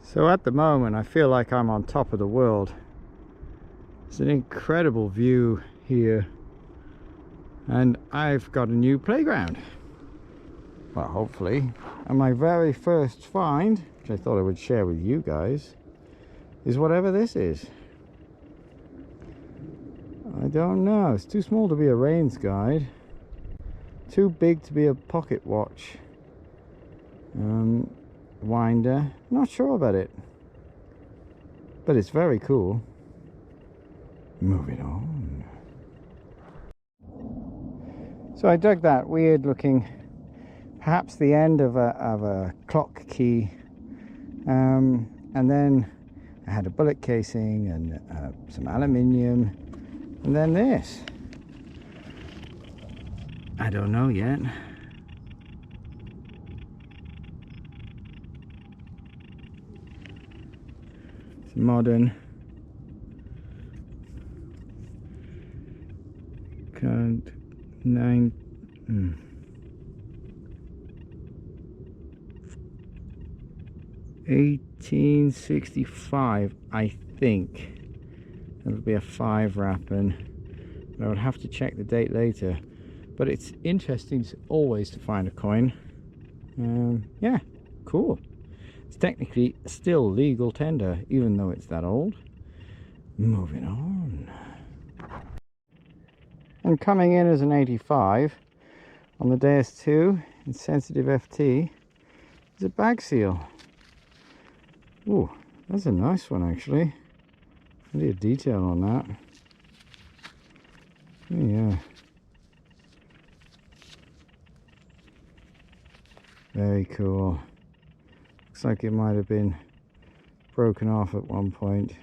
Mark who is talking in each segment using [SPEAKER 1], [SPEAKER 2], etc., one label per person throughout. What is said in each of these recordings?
[SPEAKER 1] So at the moment I feel like I'm on top of the world. It's an incredible view here, and I've got a new playground. Well, hopefully. And my very first find, which I thought I would share with you guys, is whatever this is. I don't know, it's too small to be a Rains guide, too big to be a pocket watch. Winder, not sure about it, but it's very cool. Moving on. So I dug that weird looking, perhaps the end of a clock key, and then I had a bullet casing and some aluminium, and then this. I don't know yet. It's modern. Count 1865, I think. It'll be a 5 wrapping. I would have to check the date later. But it's interesting always to find a coin. Yeah, cool. It's technically still legal tender, even though it's that old. Moving on. And coming in as an 85 on the Deus 2 in sensitive FT is a bag seal. Ooh, that's a nice one actually. Plenty of detail on that. Yeah. Very cool. Looks like it might have been broken off at one point.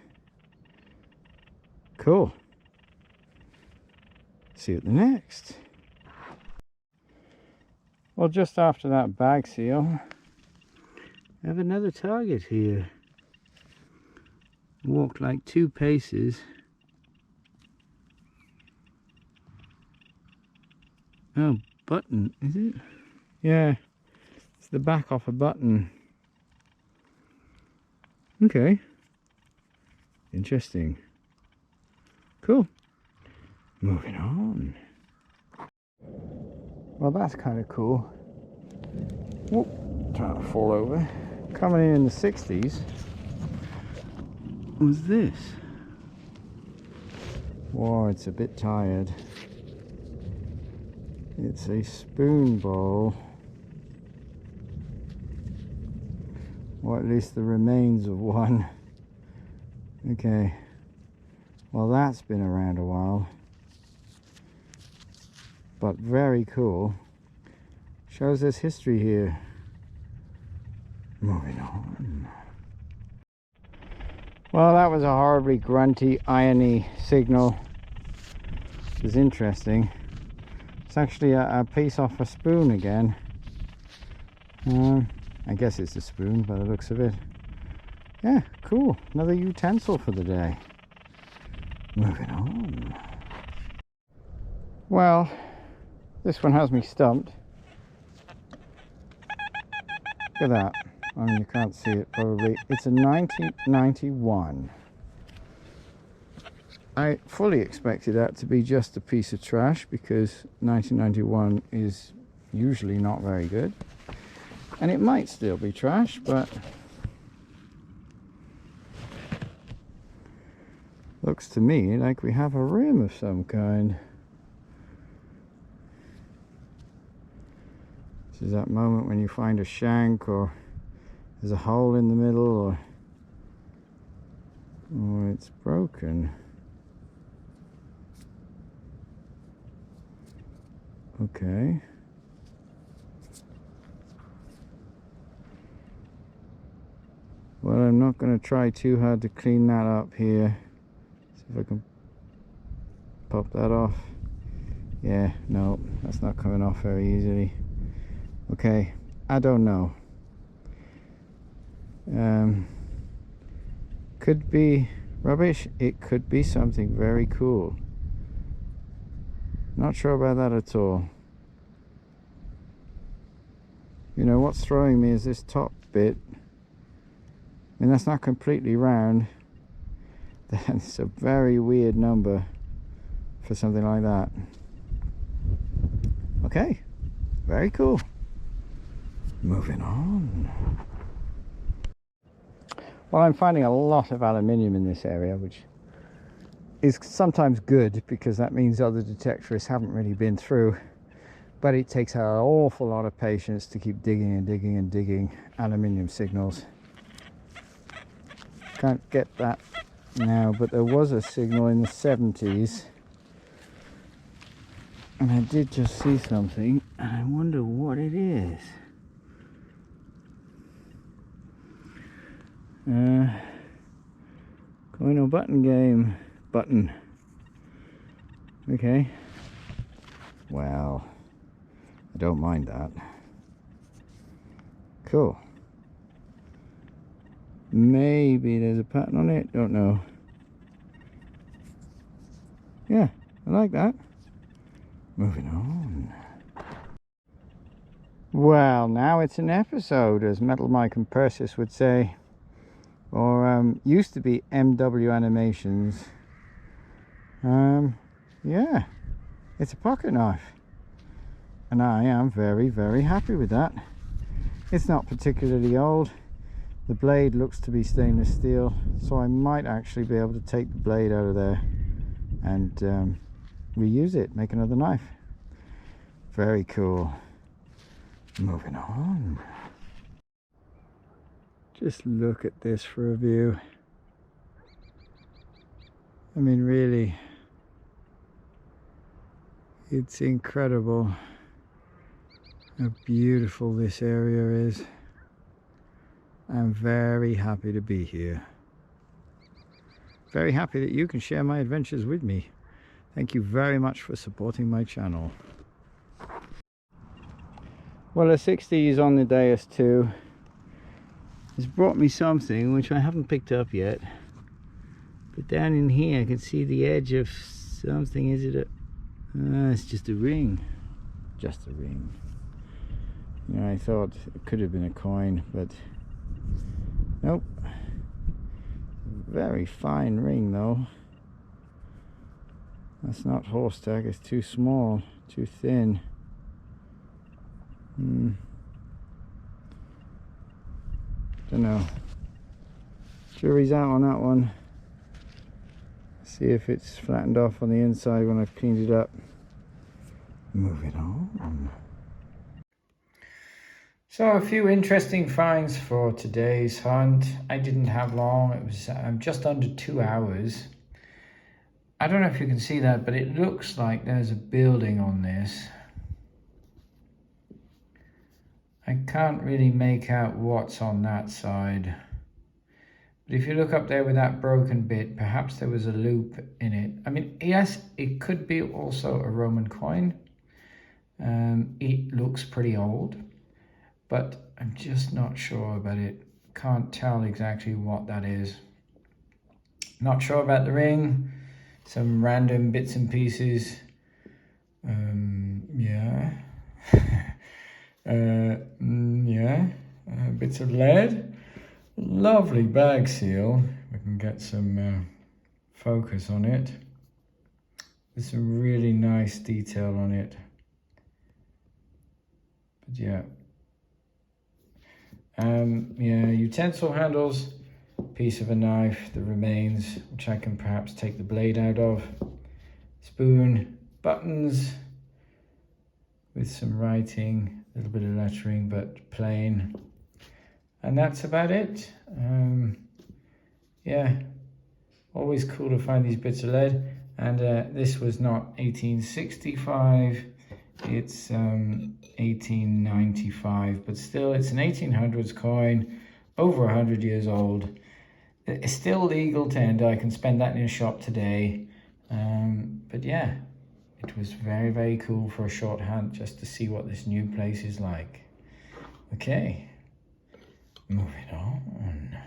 [SPEAKER 1] Cool. See you at the next. Well, just after that bag seal, I have another target here. Walked like 2 paces. Oh, button, is it? Yeah, it's the back off a button. Okay. Interesting. Cool. Moving on. Well, that's kind of cool. Whoop, trying to fall over. Coming in the 60s was this. Whoa, it's a bit tired. It's a spoon bowl, or at least the remains of one. Okay, well that's been around a while, but very cool. Shows us history here. Moving on. Well, that was a horribly grunty, irony signal. It was interesting. It's actually a piece off a spoon again. I guess it's a spoon by the looks of it. Yeah, cool. Another utensil for the day. Moving on. Well, this one has me stumped. Look at that. I mean, you can't see it probably. It's a 1991. I fully expected that to be just a piece of trash, because 1991 is usually not very good. And it might still be trash, but looks to me like we have a rim of some kind. This is that moment when you find a shank, or there's a hole in the middle, or it's broken. Okay. Well, I'm not going to try too hard to clean that up here. See if I can pop that off. Yeah, no, that's not coming off very easily. Okay, I don't know. Could be rubbish. It could be something very cool. Not sure about that at all. You know, what's throwing me is this top bit. I mean, that's not completely round. That's a very weird number for something like that. Okay, very cool. Moving on. Well, I'm finding a lot of aluminium in this area, which is sometimes good because that means other detectorists haven't really been through. But it takes an awful lot of patience to keep digging and digging and digging aluminium signals. Can't get that now, but there was a signal in the 70s. And I did just see something, and I wonder what it is. Coin or button game. Button. Okay. Well, I don't mind that. Cool. Maybe there's a pattern on it, don't know. Yeah, I like that. Moving on. Well, now it's an episode, as Metal Mike and Persis would say. Or used to be MW Animations. Yeah, it's a pocket knife. And I am very, very happy with that. It's not particularly old. The blade looks to be stainless steel, so I might actually be able to take the blade out of there and reuse it, make another knife. Very cool. Moving on. Just look at this for a view. I mean, really, it's incredible how beautiful this area is. I'm very happy to be here. Very happy that you can share my adventures with me. Thank you very much for supporting my channel. Well, a 60 is on the Deus too. It's brought me something which I haven't picked up yet. But down in here I can see the edge of something. Is it a... it's just a ring. Just a ring. You know, I thought it could have been a coin, but nope. Very fine ring though. That's not horse tack, it's too small, too thin. Don't know. Jury's out on that one. See if it's flattened off on the inside when I've cleaned it up. Moving on. So a few interesting finds for today's hunt. I didn't have long. It was just under 2 hours. I don't know if you can see that, but it looks like there's a building on this. I can't really make out what's on that side. But if you look up there with that broken bit, perhaps there was a loop in it. I mean, yes, it could be also a Roman coin. It looks pretty old, but I'm just not sure about it. Can't tell exactly what that is. Not sure about the ring. Some random bits and pieces. Yeah. Bits of lead. Lovely bag seal. We can get some focus on it. There's some really nice detail on it. But yeah. Utensil handles, piece of a knife, the remains, which I can perhaps take the blade out of. Spoon, buttons with some writing, a little bit of lettering, but plain. And that's about it. Yeah, always cool to find these bits of lead. And this was not 1865, it's 1895, but still it's an 1800s coin, over 100 years old. It's still legal to enter. I can spend that in a shop today. But yeah, it was very, very cool for a short hunt just to see what this new place is like. Okay, moving on.